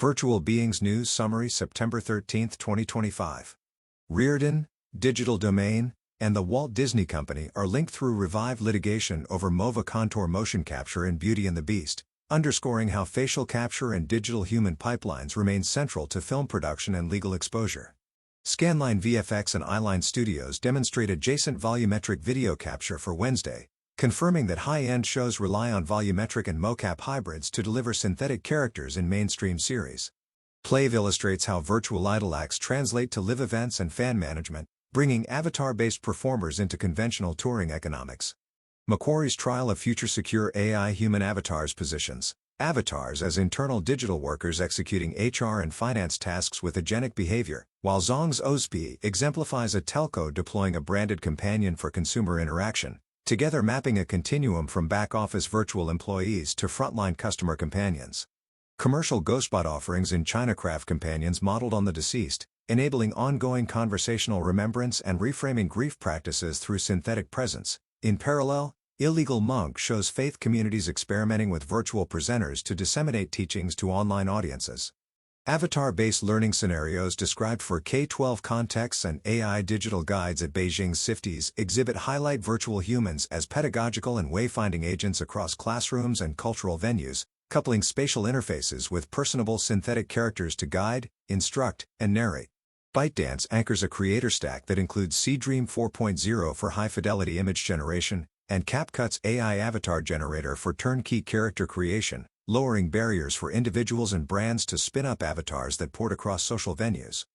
Virtual Beings News Summary September 13, 2025. Reardon, Digital Domain, and the Walt Disney Company are linked through revived litigation over MOVA contour motion capture in Beauty and the Beast, underscoring how facial capture and digital human pipelines remain central to film production and legal exposure. Scanline VFX and Eyeline Studios demonstrate adjacent volumetric video capture for Wednesday, confirming that high-end shows rely on volumetric and mocap hybrids to deliver synthetic characters in mainstream series. Plave illustrates how virtual idol acts translate to live events and fan management, bringing avatar-based performers into conventional touring economics. Macquarie's trial of future secure AI human avatars positions avatars as internal digital workers executing HR and finance tasks with agentic behavior, while Zong's OSP exemplifies a telco deploying a branded companion for consumer interaction, together mapping a continuum from back-office virtual employees to frontline customer companions. Commercial GhostBot offerings in ChinaCraft companions modeled on the deceased, enabling ongoing conversational remembrance and reframing grief practices through synthetic presence. In parallel, Illegal Monk shows faith communities experimenting with virtual presenters to disseminate teachings to online audiences. Avatar-based learning scenarios described for K-12 contexts and AI digital guides at Beijing's CIFTIs exhibit highlight virtual humans as pedagogical and wayfinding agents across classrooms and cultural venues, coupling spatial interfaces with personable synthetic characters to guide, instruct, and narrate. ByteDance anchors a creator stack that includes Seedream 4.0 for high-fidelity image generation, and CapCut's AI avatar generator for turnkey character creation, lowering barriers for individuals and brands to spin up avatars that port across social venues.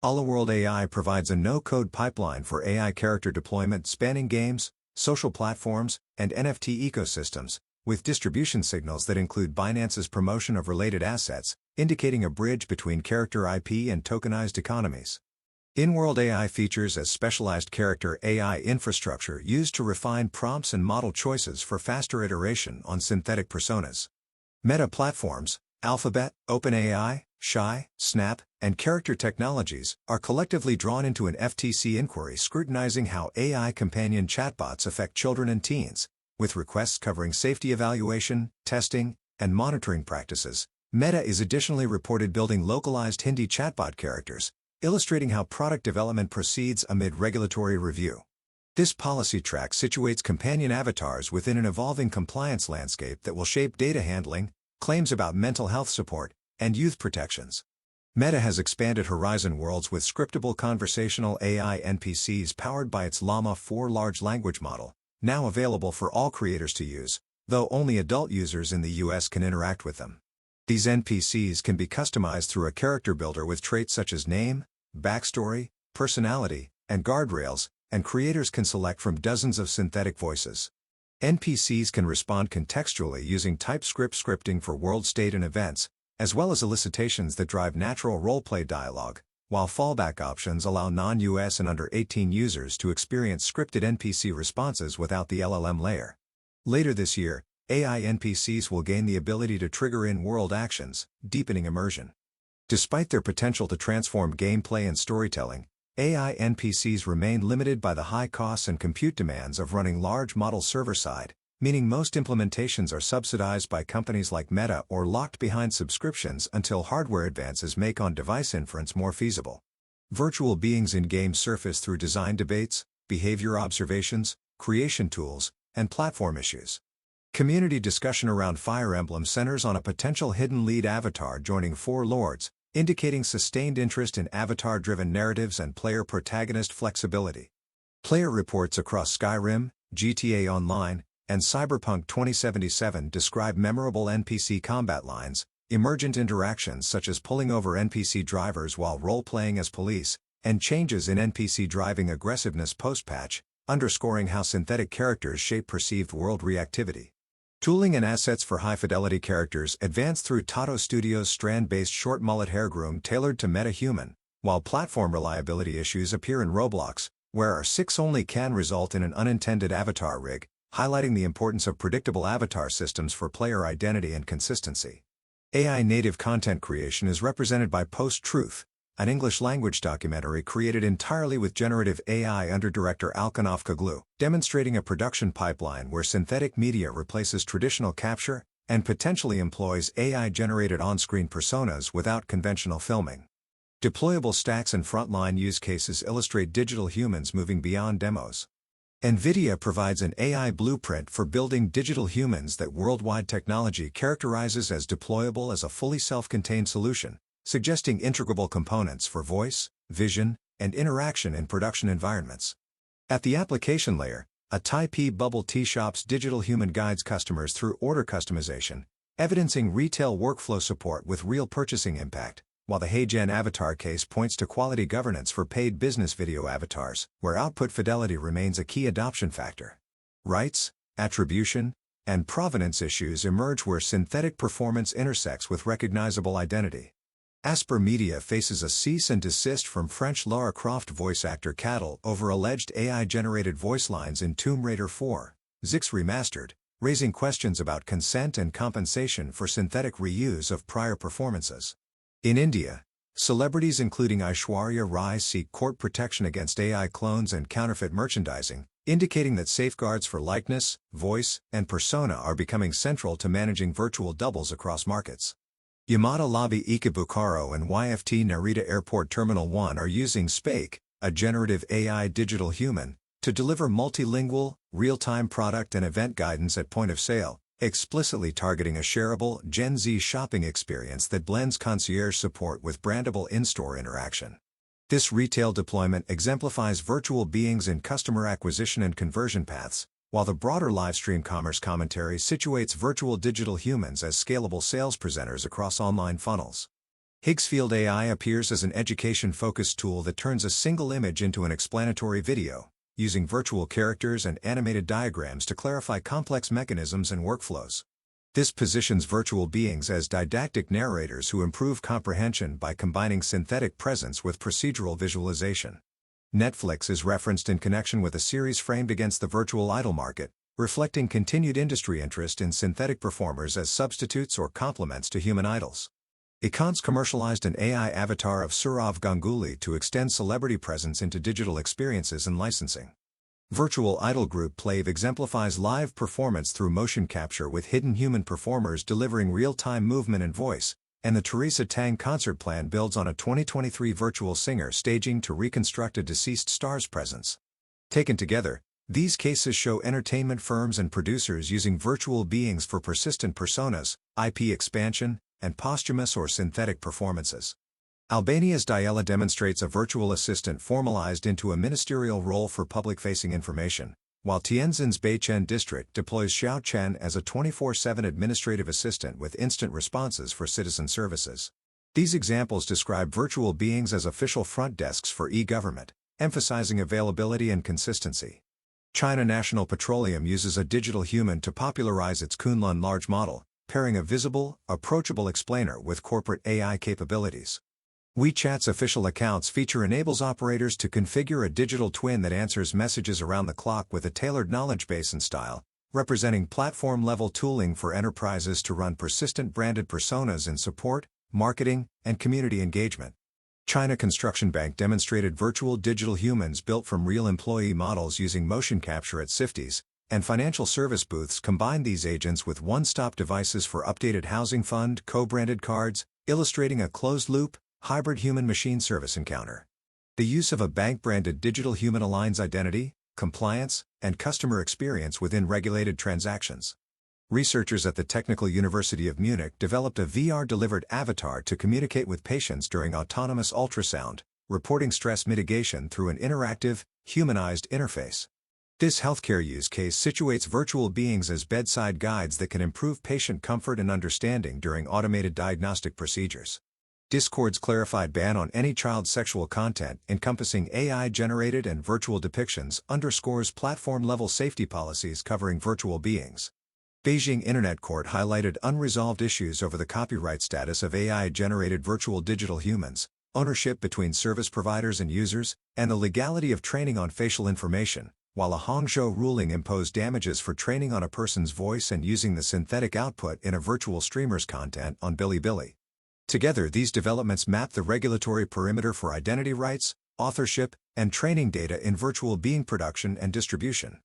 Holoworld AI provides a no-code pipeline for AI character deployment spanning games, social platforms, and NFT ecosystems, with distribution signals that include Binance's promotion of related assets, indicating a bridge between character IP and tokenized economies. In-world AI features as specialized character AI infrastructure used to refine prompts and model choices for faster iteration on synthetic personas. Meta platforms, Alphabet, OpenAI, Shy, Snap, and Character Technologies are collectively drawn into an FTC inquiry scrutinizing how AI companion chatbots affect children and teens, with requests covering safety evaluation, testing, and monitoring practices. Meta is additionally reported building localized Hindi chatbot characters, illustrating how product development proceeds amid regulatory review. This policy track situates companion avatars within an evolving compliance landscape that will shape data handling, claims about mental health support, and youth protections. Meta has expanded Horizon Worlds with scriptable conversational AI NPCs powered by its Llama 4 large language model, now available for all creators to use, though only adult users in the US can interact with them. These NPCs can be customized through a character builder with traits such as name, backstory, personality, and guardrails, and creators can select from dozens of synthetic voices. NPCs can respond contextually using TypeScript scripting for world state and events, as well as elicitations that drive natural roleplay dialogue, while fallback options allow non-US and under 18 users to experience scripted NPC responses without the LLM layer. Later this year, AI NPCs will gain the ability to trigger in-world actions, deepening immersion. Despite their potential to transform gameplay and storytelling, AI NPCs remain limited by the high costs and compute demands of running large models server-side, meaning most implementations are subsidized by companies like Meta or locked behind subscriptions until hardware advances make on-device inference more feasible. Virtual beings in-game surface through design debates, behavior observations, creation tools, and platform issues. Community discussion around Fire Emblem centers on a potential hidden lead avatar joining Four Lords, indicating sustained interest in avatar-driven narratives and player-protagonist flexibility. Player reports across Skyrim, GTA Online, and Cyberpunk 2077 describe memorable NPC combat lines, emergent interactions such as pulling over NPC drivers while role-playing as police, and changes in NPC driving aggressiveness post-patch, underscoring how synthetic characters shape perceived world reactivity. Tooling and assets for high-fidelity characters advance through Tato Studios' strand-based short mullet hair groom tailored to meta-human, while platform reliability issues appear in Roblox, where R6 only can result in an unintended avatar rig, highlighting the importance of predictable avatar systems for player identity and consistency. AI-native content creation is represented by Post-Truth, an English-language documentary created entirely with generative AI under director Alkan Afkoglu, demonstrating a production pipeline where synthetic media replaces traditional capture, and potentially employs AI-generated on-screen personas without conventional filming. Deployable stacks and frontline use cases illustrate digital humans moving beyond demos. NVIDIA provides an AI blueprint for building digital humans that worldwide technology characterizes as deployable as a fully self-contained solution, suggesting integrable components for voice, vision, and interaction in production environments. At the application layer, a Taipei Bubble Tea Shop's digital human guides customers through order customization, evidencing retail workflow support with real purchasing impact, while the HeyGen avatar case points to quality governance for paid business video avatars, where output fidelity remains a key adoption factor. Rights, attribution, and provenance issues emerge where synthetic performance intersects with recognizable identity. Asper Media faces a cease and desist from French Lara Croft voice actor Cattle over alleged AI-generated voice lines in Tomb Raider 4, Zix Remastered, raising questions about consent and compensation for synthetic reuse of prior performances. In India, celebrities including Aishwarya Rai seek court protection against AI clones and counterfeit merchandising, indicating that safeguards for likeness, voice, and persona are becoming central to managing virtual doubles across markets. Yamada Lobby Ikebukuro and YFT Narita Airport Terminal 1 are using Spake, a generative AI digital human, to deliver multilingual, real-time product and event guidance at point of sale, explicitly targeting a shareable Gen Z shopping experience that blends concierge support with brandable in-store interaction. This retail deployment exemplifies virtual beings in customer acquisition and conversion paths, while the broader livestream commerce commentary situates virtual digital humans as scalable sales presenters across online funnels. Higgsfield AI appears as an education-focused tool that turns a single image into an explanatory video, using virtual characters and animated diagrams to clarify complex mechanisms and workflows. This positions virtual beings as didactic narrators who improve comprehension by combining synthetic presence with procedural visualization. Netflix is referenced in connection with a series framed against the virtual idol market, reflecting continued industry interest in synthetic performers as substitutes or complements to human idols. Econs commercialized an AI avatar of Sourav Ganguly to extend celebrity presence into digital experiences and licensing. Virtual idol group Plave exemplifies live performance through motion capture with hidden human performers delivering real-time movement and voice, and the Teresa Tang concert plan builds on a 2023 virtual singer staging to reconstruct a deceased star's presence. Taken together, these cases show entertainment firms and producers using virtual beings for persistent personas, IP expansion, and posthumous or synthetic performances. Albania's Diela demonstrates a virtual assistant formalized into a ministerial role for public-facing information, while Tianjin's Beichen district deploys Xiao Chen as a 24/7 administrative assistant with instant responses for citizen services. These examples describe virtual beings as official front desks for e-government, emphasizing availability and consistency. China National Petroleum uses a digital human to popularize its Kunlun large model, pairing a visible, approachable explainer with corporate AI capabilities. WeChat's official accounts feature enables operators to configure a digital twin that answers messages around the clock with a tailored knowledge base and style, representing platform-level tooling for enterprises to run persistent branded personas in support, marketing, and community engagement. China Construction Bank demonstrated virtual digital humans built from real employee models using motion capture at SIFTIs, and financial service booths combine these agents with one-stop devices for updated housing fund co-branded cards, illustrating a closed-loop, hybrid human-machine service encounter. The use of a bank-branded digital human aligns identity, compliance, and customer experience within regulated transactions. Researchers at the Technical University of Munich developed a VR-delivered avatar to communicate with patients during autonomous ultrasound, reporting stress mitigation through an interactive, humanized interface. This healthcare use case situates virtual beings as bedside guides that can improve patient comfort and understanding during automated diagnostic procedures. Discord's clarified ban on any child sexual content encompassing AI-generated and virtual depictions underscores platform-level safety policies covering virtual beings. Beijing Internet Court highlighted unresolved issues over the copyright status of AI-generated virtual digital humans, ownership between service providers and users, and the legality of training on facial information, while a Hangzhou ruling imposed damages for training on a person's voice and using the synthetic output in a virtual streamer's content on Bilibili. Together, these developments map the regulatory perimeter for identity rights, authorship, and training data in virtual being production and distribution.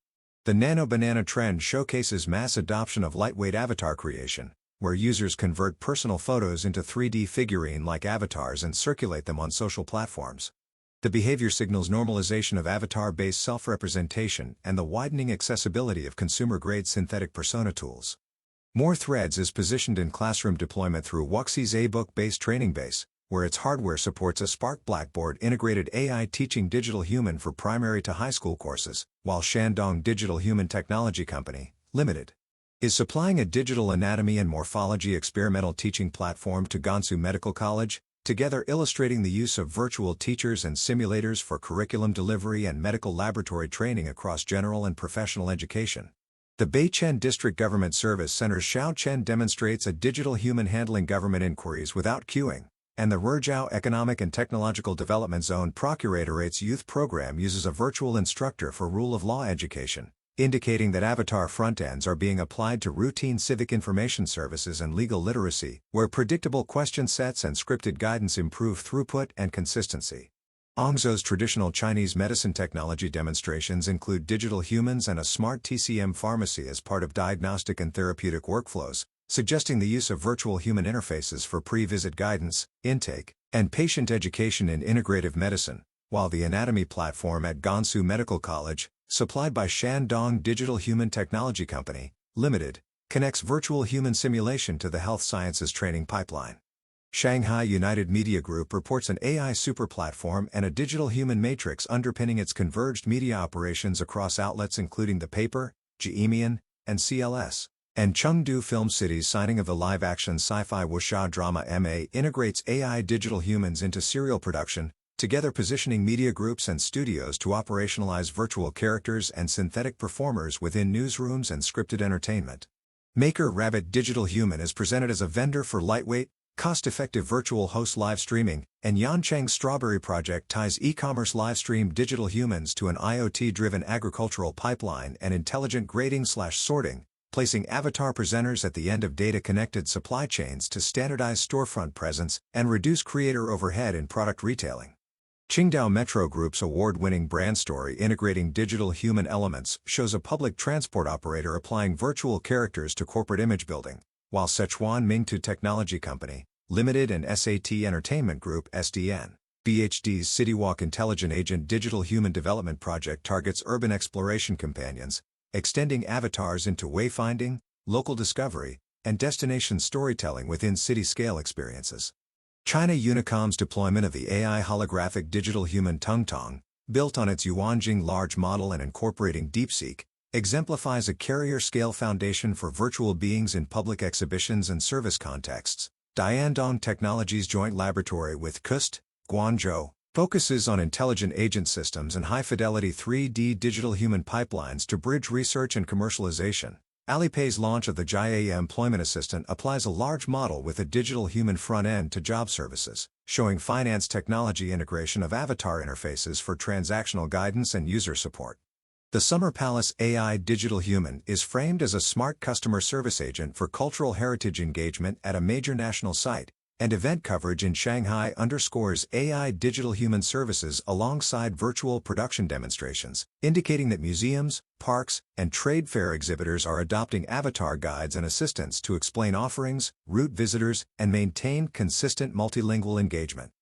The Nano Banana trend showcases mass adoption of lightweight avatar creation, where users convert personal photos into 3D figurine-like avatars and circulate them on social platforms. The behavior signals normalization of avatar-based self-representation and the widening accessibility of consumer-grade synthetic persona tools. More Threads is positioned in classroom deployment through Wuxie's A-book-based training base, where its hardware supports a Spark Blackboard integrated AI teaching digital human for primary to high school courses, while Shandong Digital Human Technology Company, Limited, is supplying a digital anatomy and morphology experimental teaching platform to Gansu Medical College, together illustrating the use of virtual teachers and simulators for curriculum delivery and medical laboratory training across general and professional education. The Beichen District Government Service Center's Shaochen demonstrates a digital human handling government inquiries without queuing, and the Rurjiao Economic and Technological Development Zone Procuratorate Youth Program uses a virtual instructor for rule of law education, indicating that avatar front-ends are being applied to routine civic information services and legal literacy, where predictable question sets and scripted guidance improve throughput and consistency. Hangzhou's traditional Chinese medicine technology demonstrations include digital humans and a smart TCM pharmacy as part of diagnostic and therapeutic workflows, suggesting the use of virtual human interfaces for pre-visit guidance, intake, and patient education in integrative medicine, while the anatomy platform at Gansu Medical College, supplied by Shandong Digital Human Technology Company, Limited, connects virtual human simulation to the health sciences training pipeline. Shanghai United Media Group reports an AI super platform and a digital human matrix underpinning its converged media operations across outlets including the paper, Jiemian, and CLS. And Chengdu Film City's signing of the live-action sci-fi wuxia drama MA integrates AI digital humans into serial production, together positioning media groups and studios to operationalize virtual characters and synthetic performers within newsrooms and scripted entertainment. Maker Rabbit Digital Human is presented as a vendor for lightweight, cost-effective virtual host live streaming, and Yancheng's Strawberry Project ties e-commerce live-stream digital humans to an IoT-driven agricultural pipeline and intelligent grading/sorting, placing avatar presenters at the end of data-connected supply chains to standardize storefront presence and reduce creator overhead in product retailing. Qingdao Metro Group's award-winning brand story integrating digital human elements shows a public transport operator applying virtual characters to corporate image building, while Sichuan Mingtu Technology Company, Limited and SAT Entertainment Group SDN, BHD's CityWalk Intelligent Agent Digital Human Development Project targets urban exploration companions, extending avatars into wayfinding, local discovery, and destination storytelling within city-scale experiences. China Unicom's deployment of the AI holographic digital human Tongtong, built on its Yuanjing large model and incorporating DeepSeek, exemplifies a carrier-scale foundation for virtual beings in public exhibitions and service contexts. Diandong Technologies' joint laboratory with KUST, Guangzhou, focuses on intelligent agent systems and high-fidelity 3D digital human pipelines to bridge research and commercialization. Alipay's launch of the Jiaya Employment Assistant applies a large model with a digital human front-end to job services, showing finance technology integration of avatar interfaces for transactional guidance and user support. The Summer Palace AI Digital Human is framed as a smart customer service agent for cultural heritage engagement at a major national site, and event coverage in Shanghai underscores AI digital human services alongside virtual production demonstrations, indicating that museums, parks, and trade fair exhibitors are adopting avatar guides and assistants to explain offerings, route visitors, and maintain consistent multilingual engagement.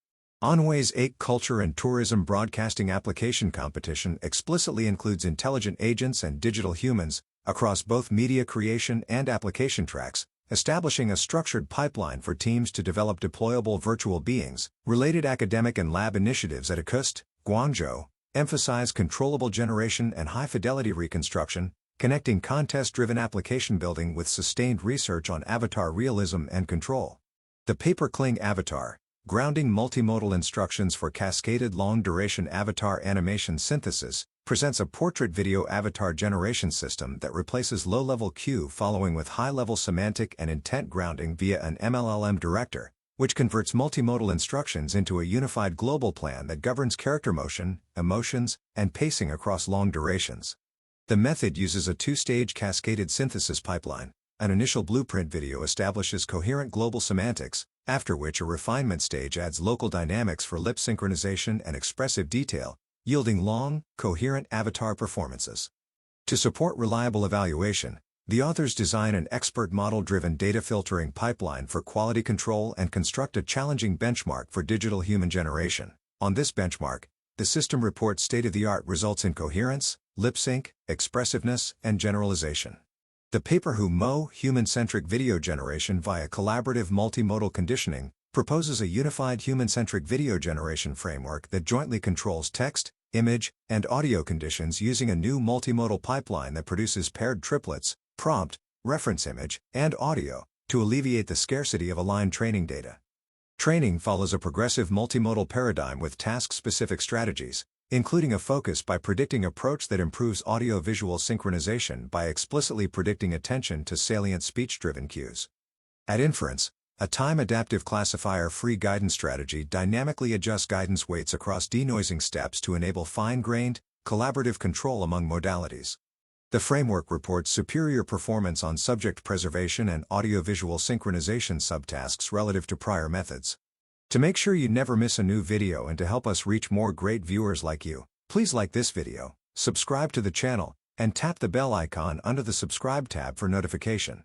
Anhui's 8 Culture and Tourism Broadcasting Application Competition explicitly includes intelligent agents and digital humans across both media creation and application tracks, establishing a structured pipeline for teams to develop deployable virtual beings. Related academic and lab initiatives at KUST, Guangzhou, emphasize controllable generation and high-fidelity reconstruction, connecting contest-driven application building with sustained research on avatar realism and control. The Paper-Cling Avatar, grounding multimodal instructions for cascaded long-duration avatar animation synthesis, presents a portrait video avatar generation system that replaces low-level cue following with high-level semantic and intent grounding via an MLLM director, which converts multimodal instructions into a unified global plan that governs character motion, emotions, and pacing across long durations. The method uses a 2-stage cascaded synthesis pipeline. An initial blueprint video establishes coherent global semantics, after which a refinement stage adds local dynamics for lip synchronization and expressive detail, yielding long, coherent avatar performances. To support reliable evaluation, the authors design an expert model-driven data filtering pipeline for quality control and construct a challenging benchmark for digital human generation. On this benchmark, the system reports state-of-the-art results in coherence, lip sync, expressiveness, and generalization. The paper Mo Human-Centric Video Generation via Collaborative Multimodal Conditioning proposes a unified human-centric video generation framework that jointly controls text, image, and audio conditions using a new multimodal pipeline that produces paired triplets, prompt, reference image, and audio, to alleviate the scarcity of aligned training data. Training follows a progressive multimodal paradigm with task-specific strategies, including a focus by predicting approach that improves audio-visual synchronization by explicitly predicting attention to salient speech-driven cues. At inference, a time-adaptive classifier-free guidance strategy dynamically adjusts guidance weights across denoising steps to enable fine-grained, collaborative control among modalities. The framework reports superior performance on subject preservation and audio-visual synchronization subtasks relative to prior methods. To make sure you never miss a new video and to help us reach more great viewers like you, please like this video, subscribe to the channel, and tap the bell icon under the subscribe tab for notification.